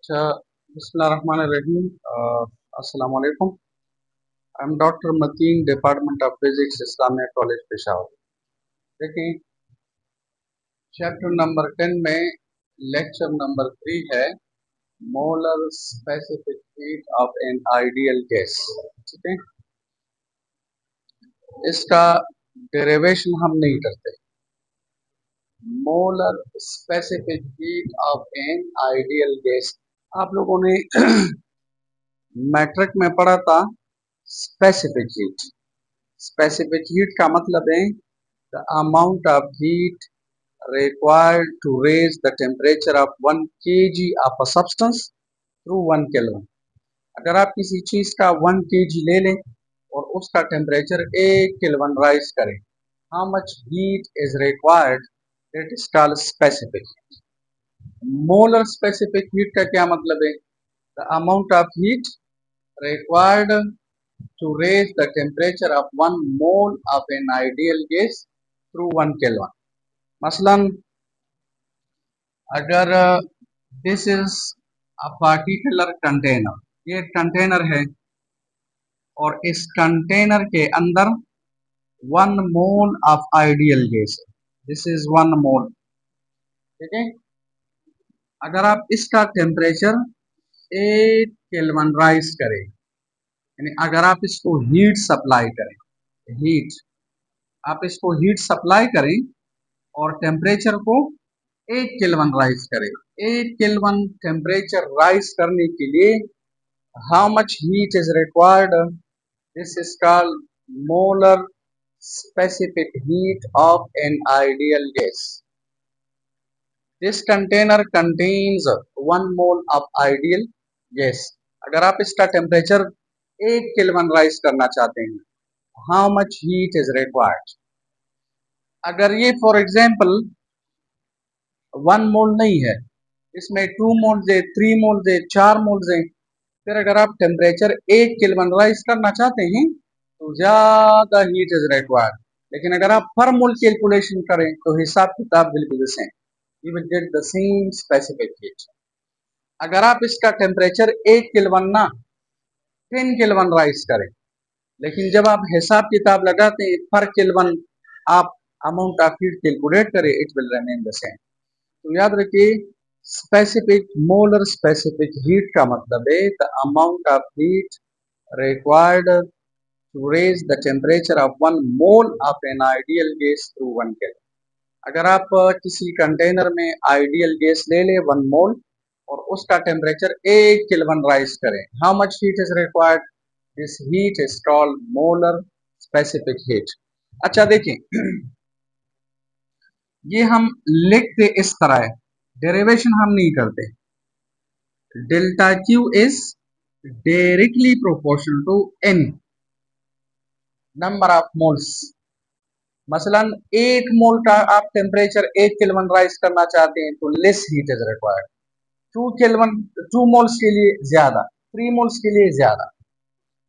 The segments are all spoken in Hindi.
अच्छा, बिस्मिल्लाहिर्रहमानिर्रहीम। अस्सलाम वालेकुम। I am doctor Mateen, department of physics, Islamia college Peshawar. देखिए, चैप्टर नंबर 10 में लेक्चर नंबर 3 है molar specific heat of an ideal gas. ठीक है, इसका डेरिवेशन हम नहीं करते। Molar specific heat of an ideal gas आप लोगों ने मैट्रिक में पढ़ा था। स्पेसिफिक हीट, स्पेसिफिक हीट का मतलब है the amount of heat required to raise the temperature of 1 kg of a substance through 1 Kelvin। अगर आप किसी चीज का 1 kg ले लें और उसका टेम्परेचर 1 केल्विन राइज करें, how much heat is required, that is called specific heat। Molar specific heat का क्या मतलब है? the amount of heat required to raise the temperature of 1 mole of an ideal gas through 1 Kelvin। मसलन अगर this is a particular container, ये कंटेनर है और इस कंटेनर के अंदर 1 मोल ऑफ आइडियल गैस है। दिस इज 1 मोल। ठीक है, अगर आप इसका टेम्परेचर 8 केल्विन राइज करें, यानी अगर आप इसको हीट सप्लाई करें, हीट आप इसको हीट सप्लाई करें और टेम्परेचर को 8 केल्विन राइज करें। 8 केल्विन टेम्परेचर राइज करने के लिए how much heat is required? This is called molar specific heat of an ideal gas। This container contains 1 mole of ideal gas। अगर आप इसका टेम्परेचर 1 केल्विन राइज करना चाहते हैं, how much heat is required? अगर ये फॉर एग्जाम्पल 1 मोल नहीं है, इसमें 2 मोल्स है, 3 मोल्स है, 4 मोल्स है, फिर अगर आप टेम्परेचर 1 केल्विन राइज करना चाहते हैं तो ज्यादा हीट इज रिक्वायर्ड। लेकिन अगर आप पर मोल कैलकुलेशन करें तो हिसाब किताब बिल्कुल same, you will get the same specific heat. अगर आप इसका टेम्परेचर 1 केल्विन ना 10 केल्विन राइज करें, लेकिन जब आप हिसाब किताब लगाते हैं पर केल्विन आप अमाउंट ऑफ हीट कैलकुलेट करें, it will remain the same. तो याद रखिए, स्पेसिफिक मोलर स्पेसिफिक हीट का मतलब है the amount of heat required to raise the temperature of 1 mole of an ideal gas through 1 Kelvin. अगर आप किसी कंटेनर में आइडियल गैस ले ले 1 मोल और उसका टेम्परेचर 1 केल्विन राइज करें, how much heat is required? This heat is called molar specific heat. अच्छा देखिए, ये हम लिखते इस तरह है, डेरिवेशन हम नहीं करते। Delta Q is directly proportional to N number of moles. मसलन 1 मोल का आप टेम्परेचर 1 केल्विन राइज करना चाहते हैं तो less heat is required. 2 kelvin 2 moles के लिए ज्यादा, 3 मोल्स के लिए ज्यादा।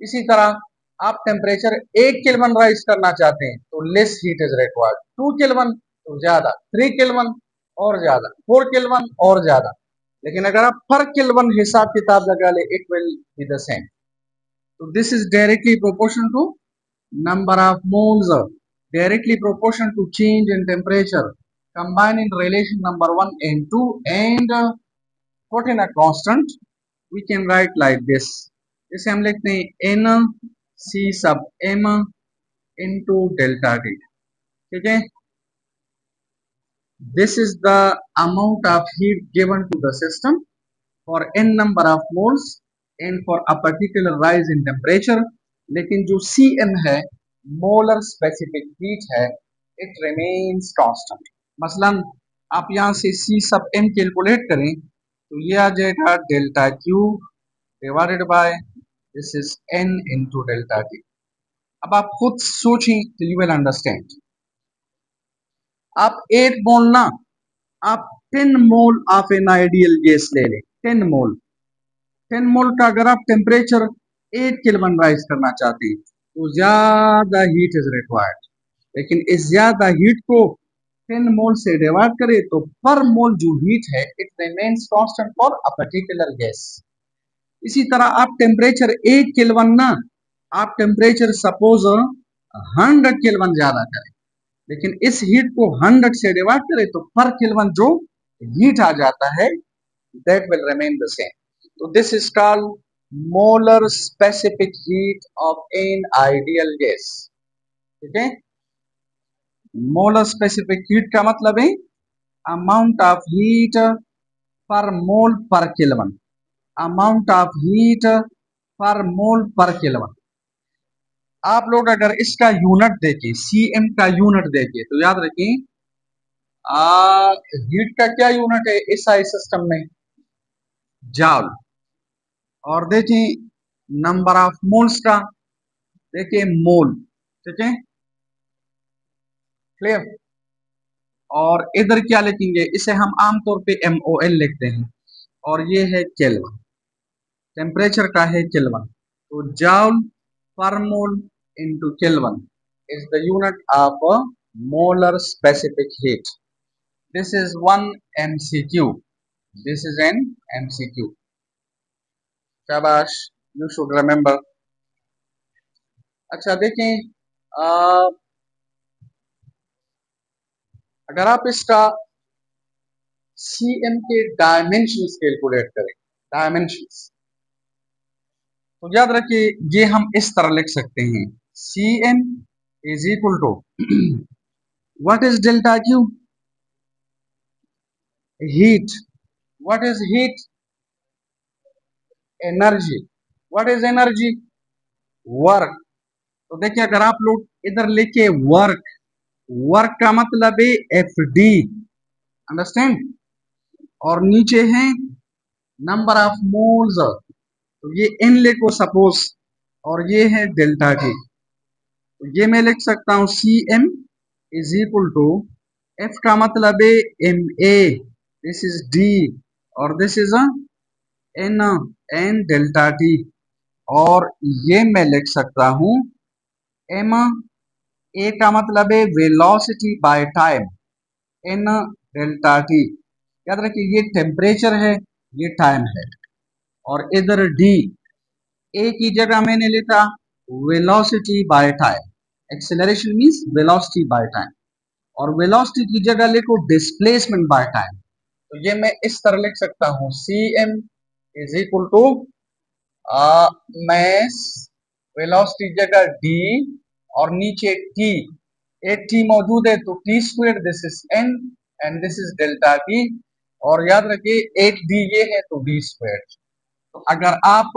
इसी तरह आप टेम्परेचर 1 केल्विन राइज करना चाहते हैं तो less heat is required. 2 kelvin तो ज्यादा, 3 केल्विन और ज्यादा, 4 केल्विन और ज्यादा। लेकिन अगर आप पर केल्विन हिसाब किताब लगा ले, it will be the same. तो this is directly proportional to number of moles, directly proportional to change in temperature, combining relation number 1 and 2 and put in a constant, we can write like this। इसे हम लिखते हैं n c sub m into delta t। ठीक है, this is the amount of heat given to the system for n number of moles and for a particular rise in temperature। लेकिन जो cm है, मोलर स्पेसिफिक हीट है, इट रिमेन्स कांस्टेंट। मसलन आप यहां से C सब m कैलकुलेट करें तो ये आ जाएगा delta Q divided by this is n into delta T। अब आप खुद सोचें तो यू विल अंडरस्टैंड। आप 8 मोल ना, आप 10 मोल ऑफ एन आइडियल गैस ले लें। 10 मोल, 10 मोल का अगर आप टेम्परेचर 8 केल्विन राइज करना चाहते हैं तो ज्यादा हीट इज रिक्वायर्ड। लेकिन इस ज्यादा हीट को 10 मोल से डिवाइड करें तो पर मोल जो हीट है it remains constant for a particular gas. इसी तरह आप टेम्परेचर 1 केल्विन ना, आप टेम्परेचर सपोज 100 केल्विन ज्यादा करें, लेकिन इस हीट को 100 से डिवाइड करें तो पर केल्विन जो हीट आ जाता है that will remain the same. So this is called molar specific heat of an ideal gas. ठीक है, मोलर स्पेसिफिक हीट का मतलब है अमाउंट ऑफ हीट पर मोल पर केल्विन, अमाउंट ऑफ हीट पर मोल पर केल्विन। आप लोग अगर इसका यूनिट देखें, सीएम का यूनिट देखें तो याद रखें हीट का क्या यूनिट है इस आई सिस्टम में, जॉल। और देखें नंबर ऑफ मोल्स का, देखिए मोल, ठीक है, क्लियर। और इधर क्या लिखेंगे, इसे हम आमतौर पे MOL लिखते हैं, और ये है केल्विन, टेम्परेचर का है केल्विन। तो joule per mole into kelvin is the unit of molar specific heat. This is one MCQ, this is an MCQ, शाबाश, यू शुड रिमेंबर। अच्छा देखें, अगर आप इसका CM के डायमेंशंस कैलकुलेट करें, डायमेंशंस, तो याद रखिए ये हम इस तरह लिख सकते हैं, CM is equal to what is delta Q, heat, what is heat, energy, what is energy, work. तो देखिए अगर आप लोग इधर लिखे वर्क, वर्क का मतलब है FD, अंडरस्टैंड, और नीचे है नंबर ऑफ मोल्स, तो ये N लिखो सपोज, और ये है डेल्टा T। तो ये मैं लिख सकता हूं CM is equal to, F का मतलब है MA, दिस इज D, और this is N delta T। और ये मैं लिख सकता हूं M, A का मतलब है velocity by time, N delta T। याद रखिए ये टेम्परेचर है, ये टाइम है, और इधर D, A की जगह मैंने लिखा velocity by time, acceleration means velocity by time, और वेलोसिटी की जगह लिखो डिस्प्लेसमेंट बाय टाइम। तो ये मैं इस तरह लिख सकता हूं, CM is equal to mass velocity जगह D, और नीचे T, एक T मौजूद है तो T square, this is N and this is delta T, और याद रखिए एक D ये है तो D स्क्वायर। तो अगर आप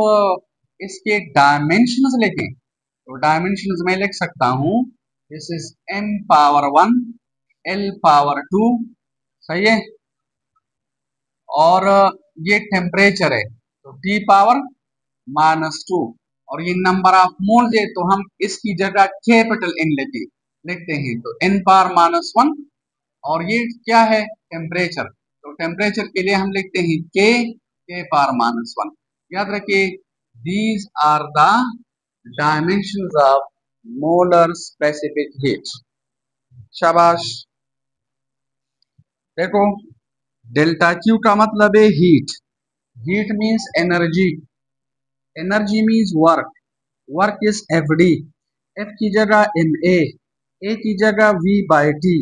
इसके डायमेंशंस लिखें तो डायमेंशंस में लिख सकता हूं, this is M power 1 L power 2, सही है, और ये टेम्परेचर है तो T पावर -2, और ये नंबर ऑफ मोल्स है तो हम इसकी जगह कैपिटल N लिखते हैं, तो N पावर -1, और ये क्या है टेम्परेचर, तो टेम्परेचर के लिए हम लिखते हैं K पावर -1। याद रखिए these are the dimensions of molar specific heat, शाबाश। देखो डेल्टा Q का मतलब है heat, heat means energy, energy means work, work is FD, F की जगह MA, A की जगह V बाई T,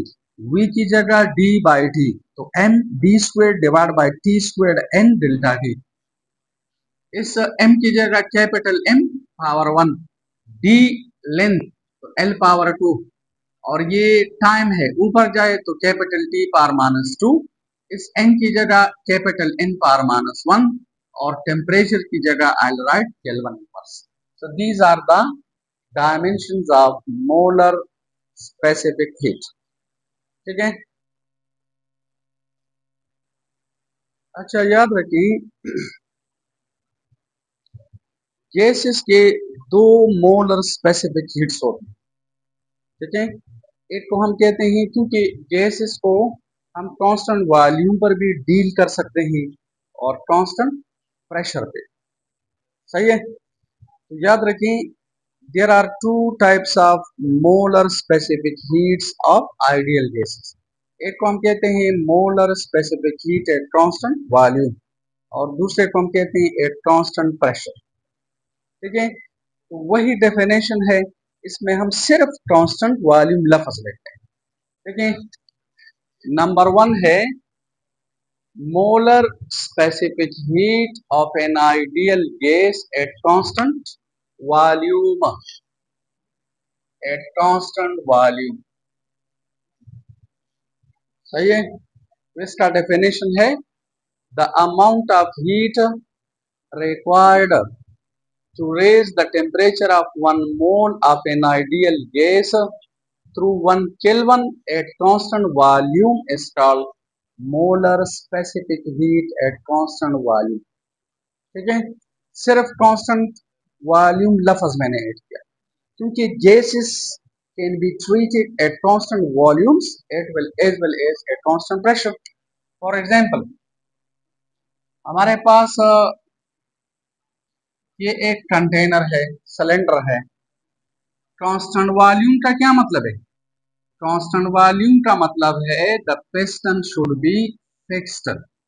V की जगह D बाई T, तो M D square divide by T square N delta T। इस M की जगह capital M power 1, D length तो L पावर 2, और ये टाइम है ऊपर जाए तो कैपिटल T पावर -2, इस N की जगह कैपिटल N पावर -1, और टेम्परेचर की जगह I will write Kelvin per. So these are the dimensions of molar specific heat, ठीक है। अच्छा याद रखिए गैसेस के दो मोलर स्पेसिफिक हीट्स होते हैं, ठीक है। एक को हम कहते हैं, क्योंकि गैसेस को हम कांस्टेंट वॉल्यूम पर भी डील कर सकते हैं और कांस्टेंट प्रेशर पे, सही है। तो याद रखें there are two types of molar specific heats of ideal gases. एक को हम कहते हैं molar specific heat at constant volume और दूसरे को हम कहते हैं एट कांस्टेंट प्रेशर। ठीक है, तो वही डेफिनेशन है, इसमें हम सिर्फ कांस्टेंट वॉल्यूम लफ्ज लेते हैं। ठीक है, नंबर 1 है molar specific heat of an ideal gas at constant volume, at constant volume। सही है, तो इसका डेफिनेशन है the amount of heat required to raise the temperature of 1 mole of an ideal gas through 1 Kelvin at constant volume is called molar specific heat at constant volume। ठीक है, सिर्फ कांस्टेंट वॉल्यूम लफ्ज मैंने ऐड किया क्योंकि gases can be treated at constant volumes as well as at constant pressure. For example, हमारे पास ये एक कंटेनर है, सिलेंडर है। कांस्टेंट वॉल्यूम का क्या मतलब है? कांस्टेंट वॉल्यूम का मतलब है the piston should be fixed.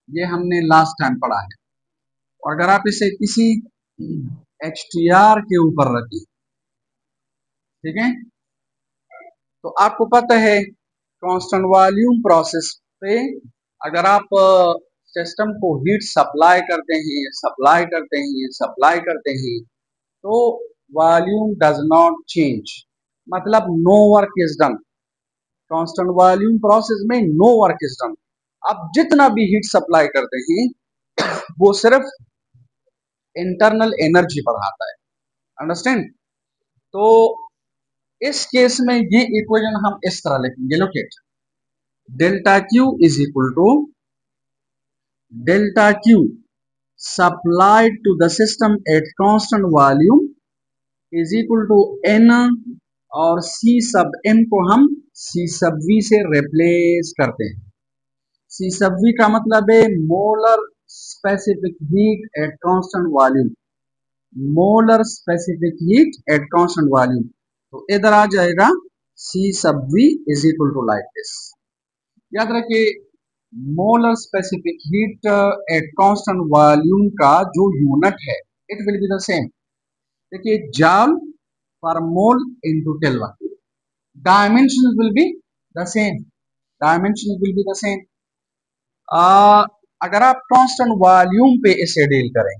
ये हमने लास्ट टाइम पढ़ा है। और अगर आप इसे किसी HTR के ऊपर रखें, ठीक है, तो आपको पता है कांस्टेंट वॉल्यूम प्रोसेस पे अगर आप सिस्टम को हीट सप्लाई करते हैं तो वॉल्यूम डज नॉट चेंज, मतलब no work is done. Constant volume process में नो वर्क इज डन। आप जितना भी हीट सप्लाई करते हैं वो सिर्फ इंटरनल एनर्जी बढ़ाता है। अंडरस्टैंड? तो इस केस में ये इक्वेशन हम इस तरह लिखेंगे, locate delta Q is equal to delta Q supplied to the system at constant volume is equal to N, और सी सब एम को हम सी सब वी से रिप्लेस करते हैं। सी सब वी का मतलब है molar specific heat at constant volume, molar specific heat at constant volume. तो इधर आ जाएगा C sub V is equal to like this. याद रखिए molar specific heat at constant volume का जो यूनिट है it will be the same. देखिए joule per mole into kelvin, dimension will be the same, dimension will be the same. अगर आप कांस्टेंट वॉल्यूम पे इसे डील करें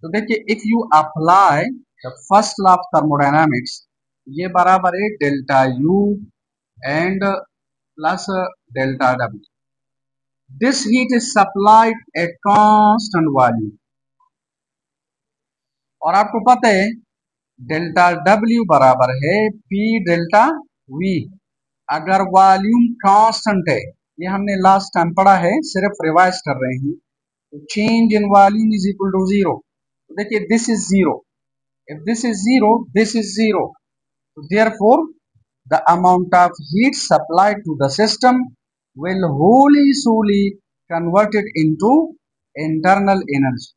तो देखिए if you apply the first law of thermodynamics, ये बराबर है delta U and plus delta W. This heat is supplied eight constant volume, और आपको पता है डेल्टा डब्ल्यू बराबर है पी डेल्टा वी। अगर वॉल्यूम कांस्टेंट है, ये हमने लास्ट टाइम पढ़ा है, सिर्फ रिवाइज कर रहे हैं, तो change in volume is equal to zero. देखिए this is zero, if this is zero, this is zero, so therefore the amount of heat supplied to the system will wholly solely converted into internal energy,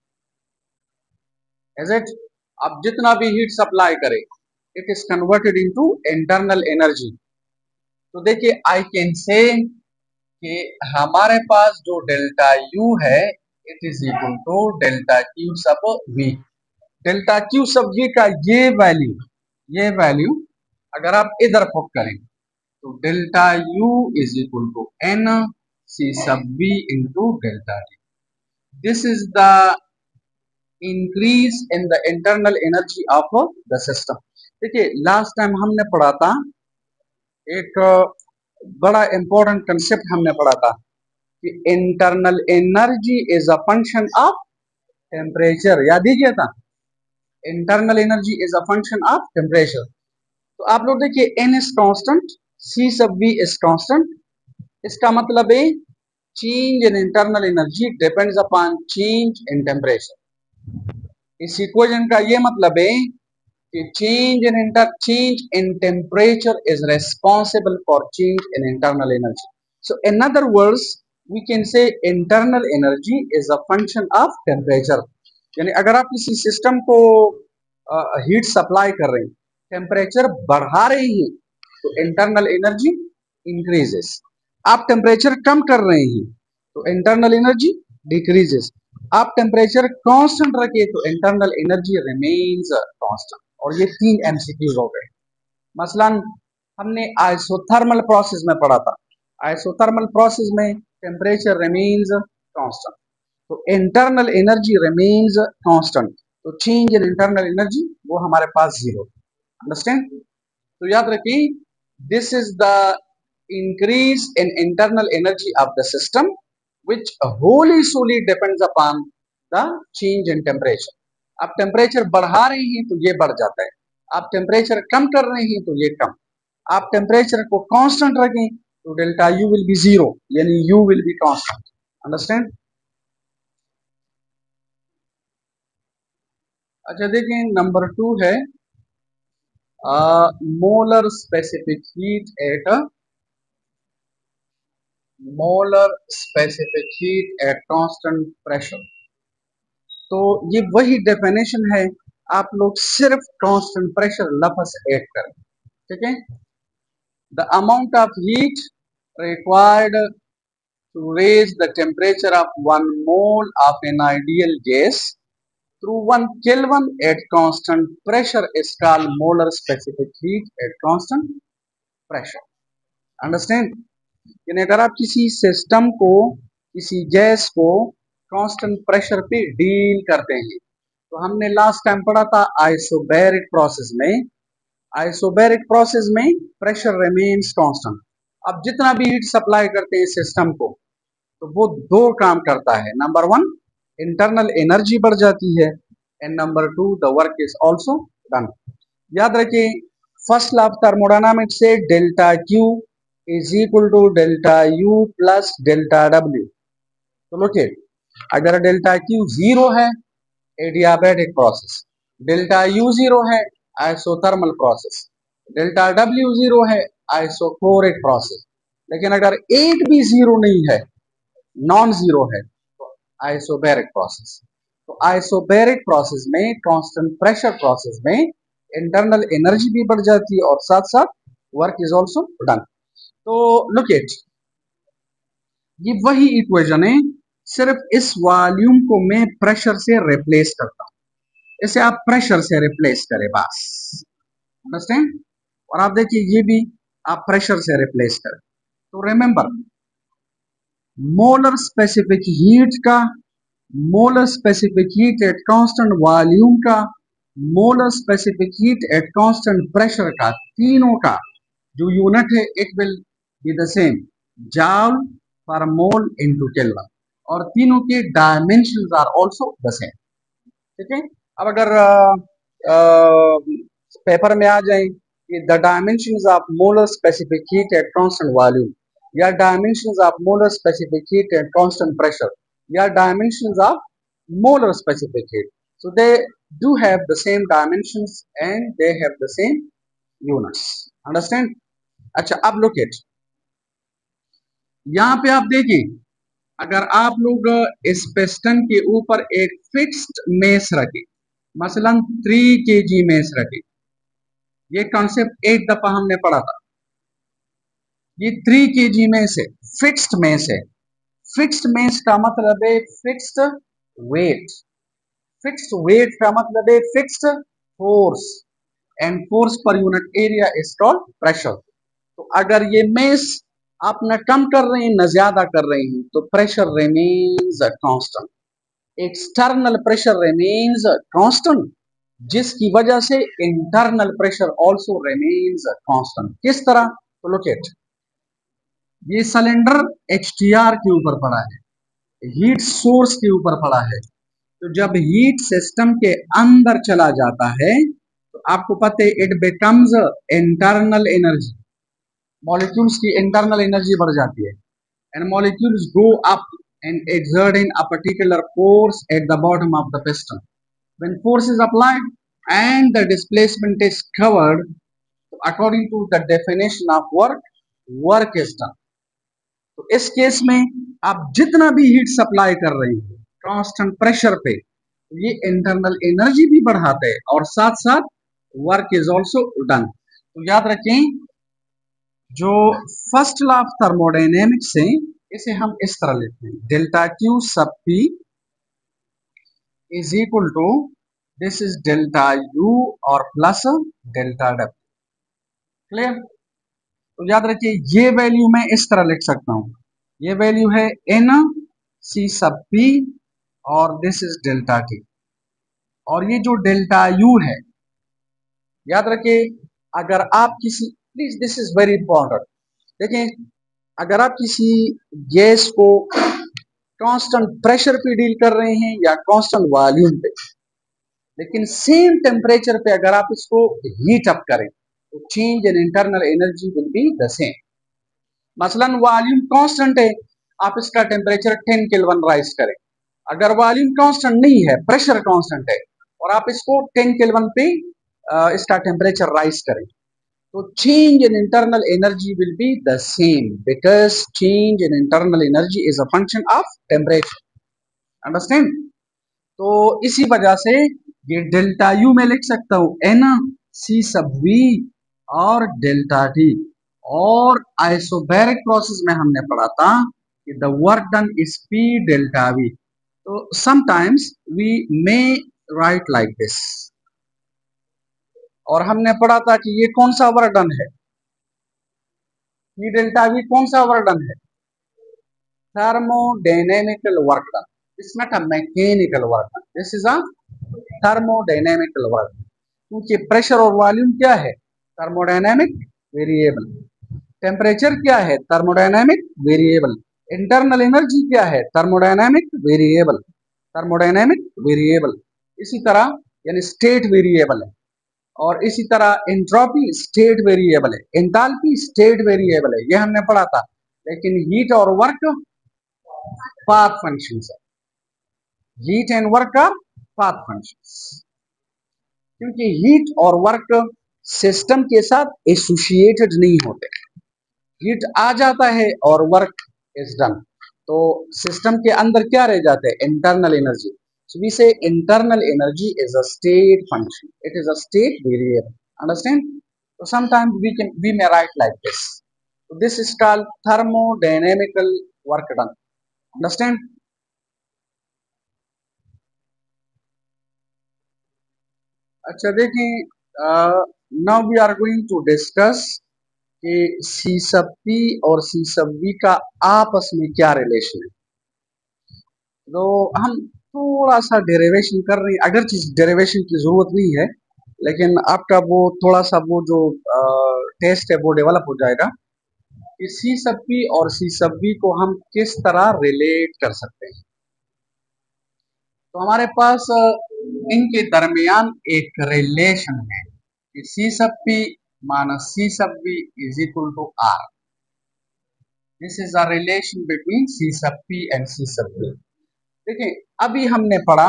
is it? अब जितना भी हीट सप्लाई करे it is converted into internal energy. तो देखिए आई कैन से कि हमारे पास जो डेल्टा यू है it is equal to delta Q sub V. Delta Q sub V का ये वैल्यू अगर आप इधर पुट करें तो delta U is equal to N C sub V into delta T. This is the increase in the internal energy of the system. देखिए लास्ट टाइम हमने पढ़ा था एक बड़ा इंपॉर्टेंट कंसेप्ट हमने पढ़ा था कि internal energy is a function of temperature. याद ही किया था, internal energy is a function of temperature. तो आप लोग देखिए N is constant, C sub V is constant, इसका मतलब है change in internal energy depends upon change in temperature. इस इक्वेशन का ये मतलब है कि change in temperature is responsible for change in internal energy. So in other words we can say internal energy is a function of temperature. यानी अगर आप किसी सिस्टम को हीट सप्लाई कर रहे हैं, टेम्परेचर बढ़ा रहे हैं, तो इंटरनल एनर्जी इंक्रीजेस। आप टेम्परेचर कम कर रहे हैं तो इंटरनल एनर्जी डिक्रीजेस, आप टेम्परेचर कांस्टेंट रखिए तो इंटरनल एनर्जी रिमेन्स कांस्टेंट। और ये 3 एमसीक्यूज हो गए। मसलन हमने आइसोथर्मल प्रोसेस में पढ़ा था, आइसोथर्मल प्रोसेस में टेम्परेचर रिमेन्स कांस्टेंट, तो इंटरनल एनर्जी रिमेन्स कांस्टेंट, तो चेंज इन इंटरनल एनर्जी वो हमारे पास जीरो। अंडरस्टैंड? तो याद रखिए, this is the increase in internal energy of the system which wholly solely depends upon the change in temperature। आप टेम्परेचर बढ़ा रहे हैं तो ये बढ़ जाता है, आप टेम्परेचर कम कर रहे हैं तो ये कम, आप टेम्परेचर को कांस्टेंट रखें तो delta U will be zero, यानी U will be constant. Understand? अच्छा देखिए, नंबर 2 है molar specific heat at constant pressure. तो ये वही डेफिनेशन है, आप लोग सिर्फ कांस्टेंट प्रेशर लफ्ज ऐड करें, ठीक है। The amount of heat required to raise the temperature of 1 mole of an ideal gas through 1 Kelvin at constant pressure is called molar specific heat at constant pressure। Understand? यानी अगर आप किसी सिस्टम को, किसी गैस को कांस्टेंट प्रेशर पे डील करते हैं, तो हमने लास्ट टाइम पढ़ा था आइसोबैरिक प्रोसेस में, आइसोबैरिक प्रोसेस में प्रेशर रिमेन्स कांस्टेंट। अब जितना भी हीट सप्लाई करते हैं सिस्टम को, तो वो दो काम करता है, नंबर 1 इंटरनल एनर्जी बढ़ जाती है and number 2 the work is also done. याद रखिए, फर्स्ट लॉ ऑफ थर्मोडायनामिक्स से delta Q is equal to delta U plus delta W. तो लोके, अगर डेल्टा क्यू जीरो है adiabatic process, delta U zero है isothermal process, delta W zero है आइसोकोरिक प्रोसेस। लेकिन अगर एक भी जीरो नहीं है, नॉन जीरो है, तो आइसोबैरिक प्रोसेस। तो आइसोबैरिक प्रोसेस में, कांस्टेंट प्रेशर प्रोसेस में इंटरनल एनर्जी भी बढ़ जाती है और साथ साथ वर्क इज आल्सो डन। तो लुक इट, ये वही इक्वेशन है, सिर्फ इस वॉल्यूम को मैं प्रेशर से रिप्लेस करता हूं, इसे आप प्रेशर से रिप्लेस करें बस। अंडरस्टैंड? और आप देखिए, ये भी आप प्रेशर से रिप्लेस करें। तो रिमेंबर, मोलर स्पेसिफिक हीट का, molar specific heat at constant volume का, molar specific heat at constant pressure का, तीनों का जो यूनिट है it will be the same, joule per mole into kelvin, और तीनों के dimensions are also the same, ठीक है। अब अगर पेपर में आ जाए कि the dimensions of molar specific heat at constant volume, या dimensions of molar specific heat at constant pressure, या dimensions of molar specific heat, so they do have the same dimensions and they have the same units। Understand? अच्छा, अब look at, यहाँ पे आप देखिए, अगर आप लोग इस पिस्टन के ऊपर एक फिक्स्ड मेस रखें, मसलन 3 kg मेस रखें, ये कॉन्सेप्ट एक दफा हमने पढ़ा था, ये 3 kg मेस है, फिक्स्ड मेस है। फिक्स्ड मेस का मतलब है फिक्स्ड वेट, फिक्स्ड वेट का मतलब है fixed force, and force per unit area is called pressure. तो अगर ये मेस आप न कम कर रहे हैं न ज्यादा कर रहे हैं, तो pressure remains constant, external pressure remains constant, जिसकी वजह से internal pressure also remains constant. किस तरह? तो लुक एट, ये सिलेंडर एचटीआर के ऊपर पड़ा है, हीट सोर्स के ऊपर पड़ा है, तो जब हीट सिस्टम के अंदर चला जाता है तो आपको पता है it becomes internal energy, molecules की इंटरनल एनर्जी बढ़ जाती है, and molecules go up and exerting a particular force at the bottom of the piston। When force is applied and the displacement is covered, according to the definition of work, work is done। तो इस केस में आप जितना भी हीट सप्लाई कर रहे हैं कांस्टेंट प्रेशर पे, ये इंटरनल एनर्जी भी बढ़ाते हैं और साथ साथ वर्क इज आल्सो डन। तो याद रखें, जो फर्स्ट लॉ ऑफ थर्मोडायनेमिक्स है इसे हम इस तरह लिखते हैं, delta Q sub P is equal to this is delta U और प्लस डेल्टा डब्ल्यू। क्लियर? तो याद रखिए ये वैल्यू मैं इस तरह लिख सकता हूं, ये वैल्यू है एन सी सब पी और दिस इज डेल्टा टी। और ये जो डेल्टा यू है, याद रखिए अगर आप किसी, please this is very important, देखें अगर आप किसी गैस को कांस्टेंट प्रेशर पे डील कर रहे हैं या कांस्टेंट वॉल्यूम पे, लेकिन सेम टेम्परेचर पे अगर आप इसको हीट अप करें तो change in internal energy will be the same. मसलन वॉल्यूम कांस्टेंट है, आप इसका टेम्परेचर 10 केल्विन राइज करें, अगर वॉल्यूम कांस्टेंट नहीं है, प्रेशर कांस्टेंट है और आप इसको 10 केल्विन पे इसका टेम्परेचर राइज करें तो change in internal energy will be the same because change in internal energy is a function of temperature. Understand? तो इसी वजह से ये डेल्टा यू में लिख सकता हूं एन सी सब वी और डेल्टा टी। और आइसोबैरिक प्रोसेस में हमने पढ़ा था कि the work done is P delta V. तो sometimes we may write like this. और हमने पढ़ा था कि ये कौन सा वर्क डन है, ये डेल्टा वी कौन सा वर्क डन है, thermodynamical work done. It's not a mechanical work done. This is a thermodynamical work. क्योंकि प्रेशर और वॉल्यूम क्या है, थर्मोडायनेमिक वेरिएबल। टेम्परेचर क्या है, थर्मोडायनेमिक वेरिएबल। इंटरनल एनर्जी क्या है, थर्मोडायनेमिक वेरिएबल। थर्मोडायनेमिक वेरिएबल इसी तरह यानी स्टेट वेरिएबल है। और इसी तरह एंट्रोपी स्टेट वेरिएबल है, एंथैल्पी स्टेट वेरिएबल है, ये हमने पढ़ा था। लेकिन हीट और वर्क पाथ फंक्शंस है, heat and work our path functions. क्योंकि हीट और वर्क सिस्टम के साथ एसोसिएटेड नहीं होते, हीट आ जाता है और वर्क इज डन, तो सिस्टम के अंदर क्या रह जाते हैं, internal energy. So we say internal energy is a state function. It is a state variable. Understand? So sometimes we may write like this. So this is called thermodynamical work done. Understand? अच्छा देखिए, now we are going to discuss कि सी सब पी और सी सब वी का आपस में क्या रिलेशन है। तो हम थोड़ा सा डेरिवेशन कर रहे हैं, अगर चीज डेरिवेशन की जरूरत नहीं है, लेकिन आपका वो थोड़ा सा वो जो टेस्ट है वो डेवलप हो जाएगा कि सी सब पी और सी सब वी को हम किस तरह रिलेट कर सकते हैं। तो हमारे पास इनके दरमियान एक रिलेशन है कि C sub P minus C sub V is equal to R. This is a relation between C sub P and C sub we. देखिए अभी हमने पढ़ा,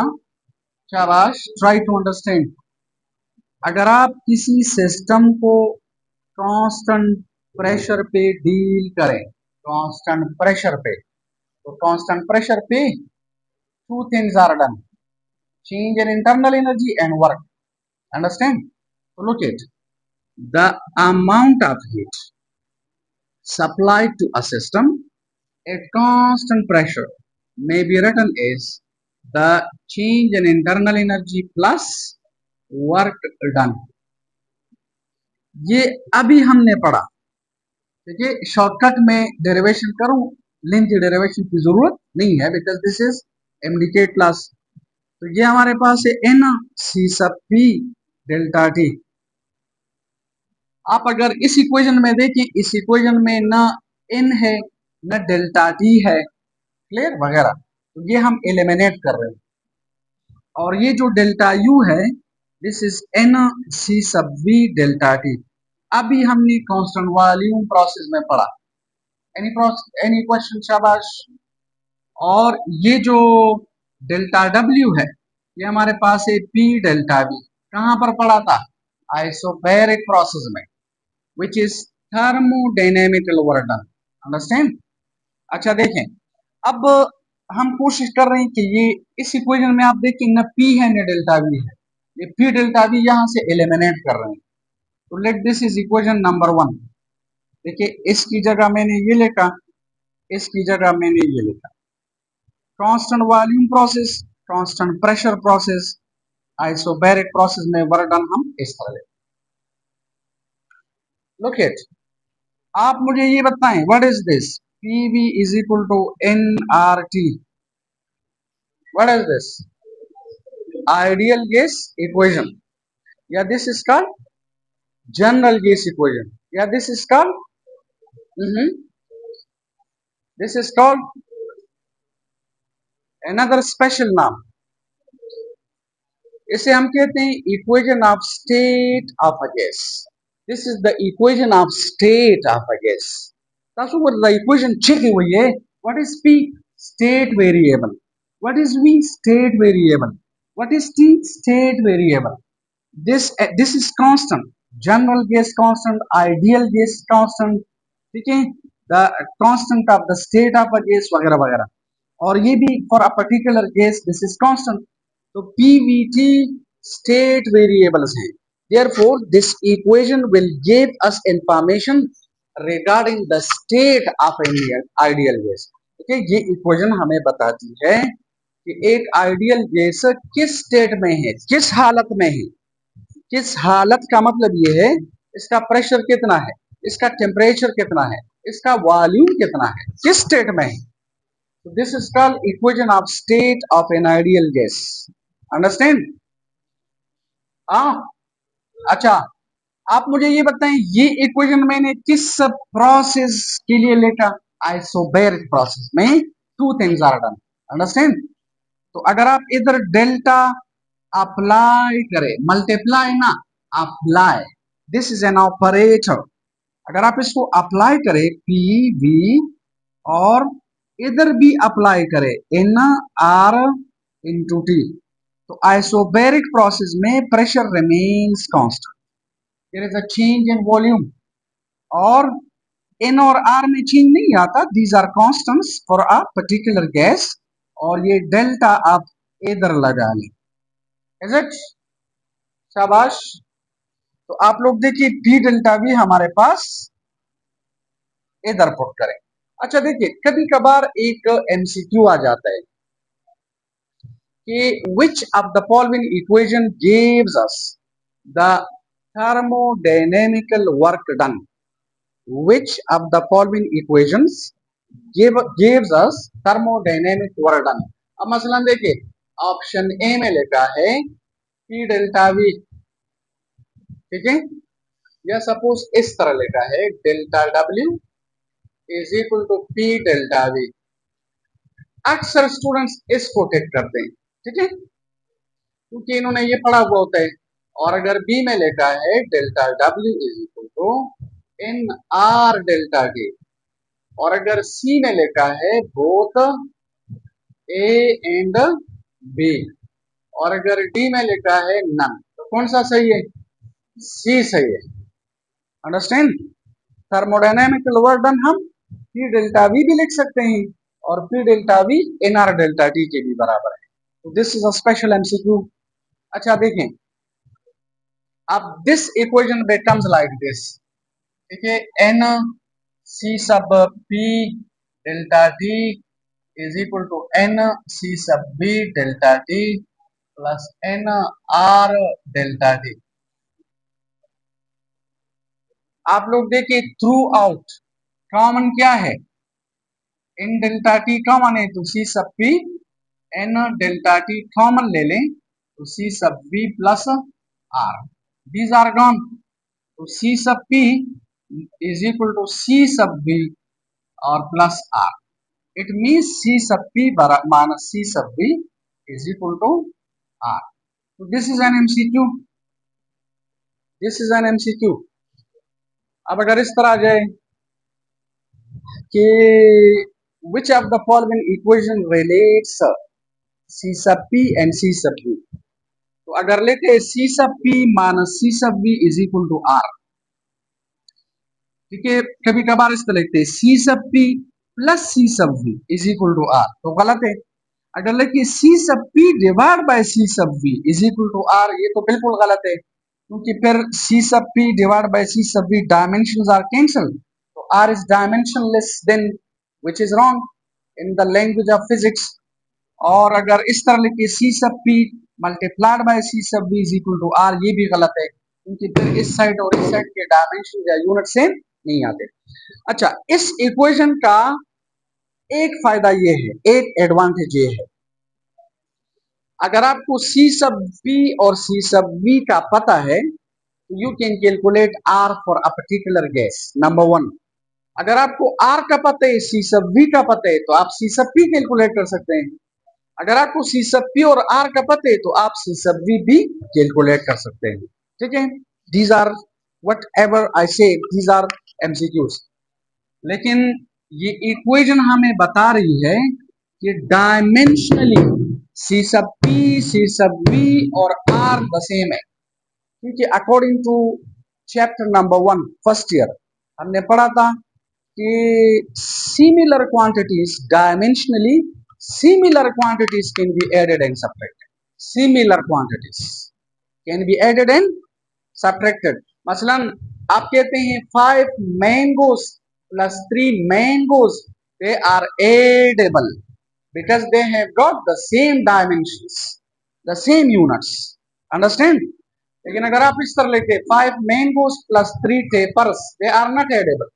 शाबाश, ट्राई टू अंडरस्टैंड। अगर आप किसी सिस्टम को कांस्टेंट प्रेशर पे डील करें, कांस्टेंट प्रेशर पे, तो कांस्टेंट प्रेशर पे two things are done, change in internal energy and work. Understand? So look at the amount of heat supplied to a system at constant pressure may be written as the change in internal energy plus work done. ये अभी हमने पढ़ा, ठीक है। शॉर्टकट में डेरिवेशन करूं, लेंथी डेरिवेशन की जरूरत नहीं है बिकॉज दिस इज एमडीके क्लास। तो ये हमारे पास है N C sub P delta T. आप अगर इस इक्वेशन में देखें, इस इक्वेशन में न एन है न डेल्टा टी है, क्लियर वगैरह, तो ये हम एलिमिनेट कर रहे हैं। और ये जो डेल्टा यू है this is N C sub V delta T. अभी हमने कांस्टेंट वॉल्यूम प्रोसेस में पढ़ा। Any question? शाबाश। और ये जो डेल्टा डब्ल्यू है ये हमारे पास है पी डेल्टा वी। कहां पर पढ़ा था? आइसोबैरिक प्रोसेस में, which is thermodynamical work done. Understand? अच्छा देखें, अब हम कोशिश कर रहे हैं कि ये इस इक्वेशन में आप देखें न पी है न डेल्टा वी है, ये पी डेल्टा वी यहां से एलिमिनेट कर रहे हैं। तो let this is equation number 1। देखिए इसकी जगह मैंने ये लिखा, इसकी जगह मैंने ये लिखा, constant volume process, constant pressure process, isobaric process में वर्णन हम इस तरह लेते। लुक इट, आप मुझे ये बताएं, what is this? PV is equal to NRT, what is this? Ideal gas equation, या this is called general gas equation, या this is called this is called another special नाम, इसे हम कहते हैं equation of state of a gas. This is the equation of state of a gas. That's what the equation check हुई है। What is P? State variable. What is V? State variable. What is T? State variable. This is constant. General gas constant, ideal gas constant, ठीक है, the constant of the state of a gas वगैरह वगैरह, और ये भी for a particular gas this is constant। तो PVT state variables हैं। Therefore, this equation will give us information regarding the state of an ideal gas। ठीक है, ये इक्वेशन हमें बताती है कि एक आइडियल गैस किस स्टेट में है, किस हालत में है। किस हालत का मतलब ये है, इसका प्रेशर कितना है, इसका टेम्परेचर कितना है, इसका वॉल्यूम कितना है, किस स्टेट में है। So this is called equation of state of an ideal gas. Understand? अच्छा, आप मुझे ये बताएं, ये इक्वेशन मैंने किस प्रोसेस के लिए लिखा? आइसोबैरिक प्रोसेस में two things are done. Understand? तो अगर आप इधर डेल्टा अप्लाई करें, मल्टीप्लाई ना, apply, this is an operator. अगर आप इसको अप्लाई करें पी वी, और इधर भी अप्लाई करें एन आर इंटू टी, तो आइसोबैरिक प्रोसेस में pressure remains constant, there is a change in volume, और एन और आर में चेंज नहीं आता, these are constants for a particular gas, और ये डेल्टा आप इधर लगा लें। Is it? शाबाश। तो आप लोग देखिए पी डेल्टा भी हमारे पास इधर पुट करें। अच्छा देखिए, कभी कभार एक एमसीक्यू आ जाता है कि which of the following equation gives us the thermodynamical work done? Which of the following equations gives us thermodynamic work done? अब मसलन देखिए, ऑप्शन ए में लिखा है P डेल्टा V, ठीक है, या सपोज इस तरह लिखा है delta W is equal to P delta V। अक्सर स्टूडेंट्स इसको टिक करते हैं, ठीक है, क्योंकि इन्होंने ये पढ़ा हुआ होता है। और अगर बी में लिखा है delta W is equal to N R delta T, और अगर सी में लिखा है बोथ ए एंड बी, और अगर डी में लिखा है नन, तो कौन सा सही है? सी सही है। अंडरस्टैंड? थर्मोडायनेमिकल वर्क डन हम पी डेल्टा वी भी लिख सकते हैं, और P delta V N R delta T के भी बराबर है। तो this is a special MCQ. अच्छा देखें, अब this equation becomes like this, ठीक है, N C sub P delta T is equal to N C sub V delta T plus N R delta T. आप लोग देखिए थ्रू आउट कॉमन क्या है? इन डेल्टा टी कॉमन है, तो C sub P N delta T common ले लें, तो C sub V plus R, these are gone, तो C sub P is equal to C sub V और plus R. It means C sub P minus C sub V is equal to R. तो this is an MCQ, this is an MCQ. अब अगर इस तरह आ जाए कि which of the following equation relates C sub P and C sub V, तो अगर लेते C sub P minus C sub V is equal to R, ठीक है, कभी कभार इस तरह लिखते हैं C sub P plus C sub V is equal to R, तो गलत है। अगर लिखिए C sub P divide by C sub V is equal to R, ये तो बिल्कुल गलत है, क्योंकि फिर C sub P divide by C sub V dimensions are cancel, तो R is dimensionless, then which is wrong in the language of physics. और अगर इस तरह लिखिए C sub P multiplied by C sub V is equal to R, ये भी गलत है क्योंकि फिर इस साइड और इस साइड के डायमेंशन या यूनिट सेम नहीं आते। अच्छा, इस इक्वेशन का एक फायदा ये है, एक एडवांटेज ये है, अगर आपको C sub P और C sub V का पता है तो you can calculate R for a particular gas, number one. अगर आपको R का पता है, C sub V का पता है, तो आप C sub P कैलकुलेट कर सकते हैं। अगर आपको C sub P और R का पता है तो आप C sub V भी कैलकुलेट कर सकते हैं। ठीक है, these are whatever I say, these are MCQs। लेकिन ये इक्वेशन हमें बता रही है कि dimensionally C sub P, C sub V और R द सेम है, क्योंकि according to chapter number 1 first year हमने पढ़ा था कि similar quantities dimensionally, similar quantities can be added and subtracted, similar quantities can be added and subtracted. मसलन आप कहते हैं 5 mangoes plus 3 mangoes, they are addable because they have got the same dimensions, the same units, understand. लेकिन अगर आप इस तरह लिखते 5 mangoes plus 3 tapers, they are not addable,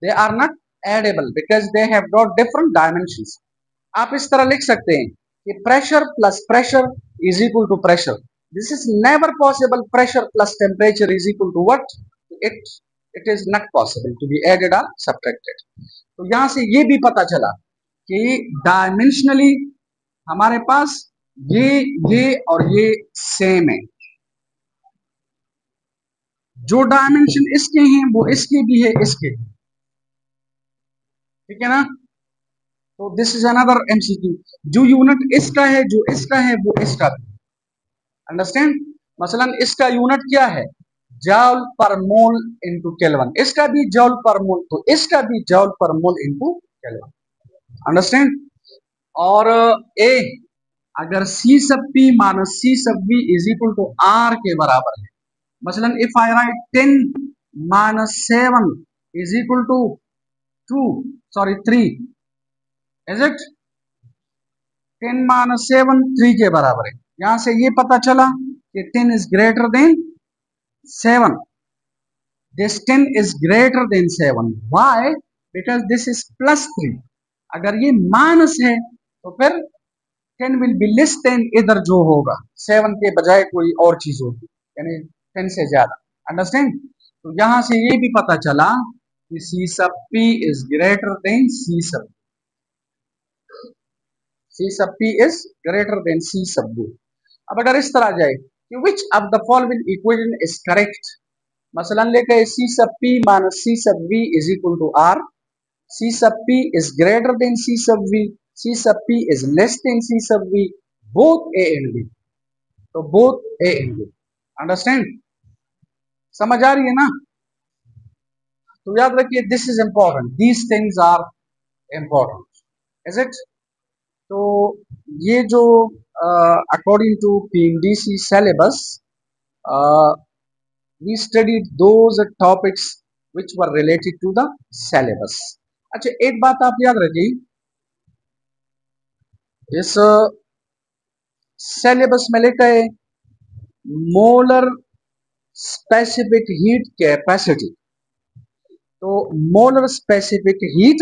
they are not edible because they have got different dimensions। आप इस तरह लिख सकते हैं कि pressure plus pressure is equal to pressure, this is never possible, pressure plus temperature is equal to what, it is not possible to be added or subtracted। तो यहां से ये भी पता चला कि डायमेंशनली हमारे पास ये और ये सेम है, जो डायमेंशन इसके हैं वो इसके भी है, इसके, ठीक है ना। तो दिस इज अनदर MCQ, जो यूनिट इसका है, जो इसका है वो इसका भी, अंडरस्टैंड। मसलन इसका यूनिट क्या है, जॉल पर मोल इनटू केल्विन, इसका भी जॉल पर मोल, तो इसका भी जॉल per mole into kelvin, understand. और ए अगर C sub P minus C sub V is equal to R के बराबर है, मसलन if I write 10 minus 7 is equal to 3, is it 10 minus 7 3 के बराबर है। यहां से ये पता चला कि 10 is greater than 7, this 10 is greater than 7, why, because this is plus 3। अगर ये माइनस है तो फिर 10 विल बी लेस देन, इधर जो होगा 7 के बजाय कोई और चीज होगी, यानी 10 से ज्यादा, अंडरस्टैंड। तो यहां से ये भी पता चला कि C sub P is greater than C sub P is greater than C sub V। अब अगर इस तरह जाए कि which of the following equation is correct, मसलन लेके C sub P minus C sub V is equal to R, C sub P is greater than C sub V, C sub P is less than C sub V, both A and B, तो both A and B, understand, समझ आ रही है ना। तो याद रखिए this is important, these things are important, is it. तो ये जो according to PMDC syllabus we studied those topics which were related to the syllabus। अच्छा, एक बात आप याद रखिए, इस सिलेबस में लिखा है मोलर स्पेसिफिक हीट कैपेसिटी, तो मोलर स्पेसिफिक हीट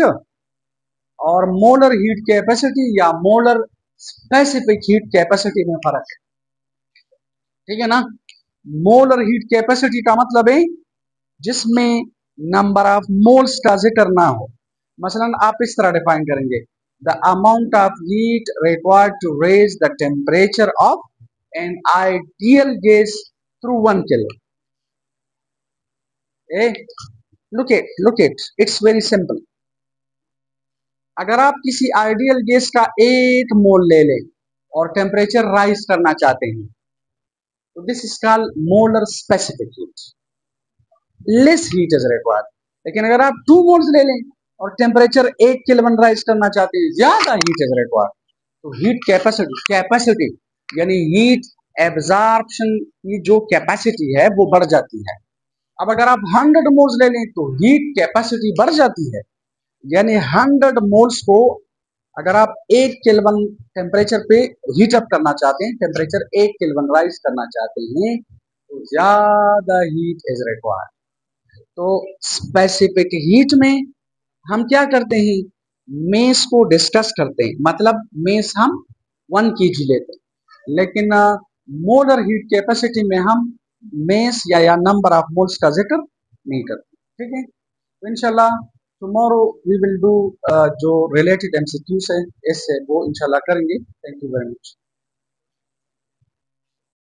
और मोलर हीट कैपेसिटी या मोलर स्पेसिफिक हीट कैपेसिटी में फर्क है, ठीक है ना। मोलर हीट कैपेसिटी का मतलब है जिसमें नंबर ऑफ मोल्स का जिक्र ना हो। मसलन आप इस तरह डिफाइन करेंगे, the amount of heat required to raise the temperature of an ideal gas through 1 kelvin. look it, it's very simple। अगर आप किसी आइडियल गैस का 1 मोल ले लें और टेम्परेचर राइज करना चाहते हैं तो this is called molar specific heat, less heat is required. लेकिन अगर आप 2 मोल्स ले लें और टेम्परेचर 1 केल्विन राइज करना चाहते हैं, ज्यादा हीट इज रिक्वायर्ड, तो हीट कैपेसिटी यानी हीट एब्जॉर्प्शन की जो कैपेसिटी है वो बढ़ जाती है। अब अगर आप 100 मोल्स ले लें तो हीट कैपेसिटी बढ़ जाती है, यानी 100 मोल्स को अगर आप 1 केल्विन टेम्परेचर पे हीट अप करना चाहते हैं, टेम्परेचर 1 केल्विन राइज करना चाहते हैं, तो ज्यादा हीट इज रिक्वायर्ड। तो स्पेसिफिक हीट में हम क्या करते हैं, मेस को डिस्कस करते हैं, मतलब मेस हम 1 kg लेते हैं, लेकिन मोलर हीट कैपेसिटी में हम मेस या नंबर ऑफ मोल्स का जिक्र नहीं करते। ठीक है, तो इंशाल्लाह टुमारो वी विल डू जो रिलेटेड एमसीक्यूज है इससे वो इंशाल्लाह करेंगे। Thank you very much.